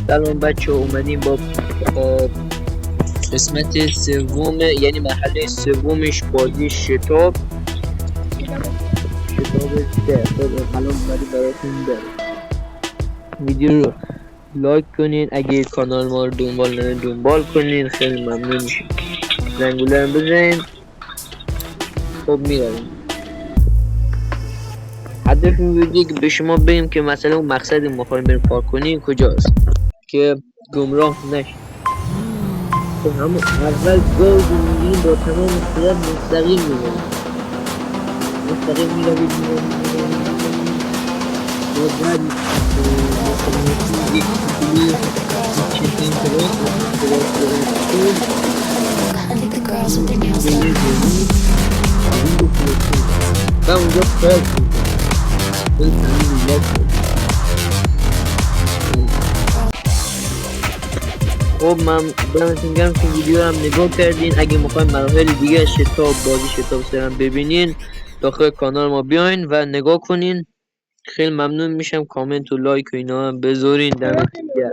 سلام بچه اومدیم با قسمت سوم، یعنی مرحله سومش بازی شتاب 3. الان اومدیم براتون داره ویدیو رو لایک کنین، اگه کانال ما رو دنبال کنین خیلی ممنون میشیم. زنگوله هم بزنین. خب میرویم. هدف این ویدیو که به شما بگیم که مثلا اون مقصدی میخوایم بریم پارک کنیم کجاست که گمراه نشید. که همون اول گاز میگیریم با تمام صورت مستقیم میرویم و بعد و اونجا پارک خب من دمتون گرم که ویدیو هم نگاه کردین. اگه میخواین مراحل دیگه شتاب بازی شتاب سرم ببینین داخل کانال ما بیاین و نگاه کنین. خیلی ممنون میشم. کامنت و لایک و اینا هم بذارین. دمتون گرم.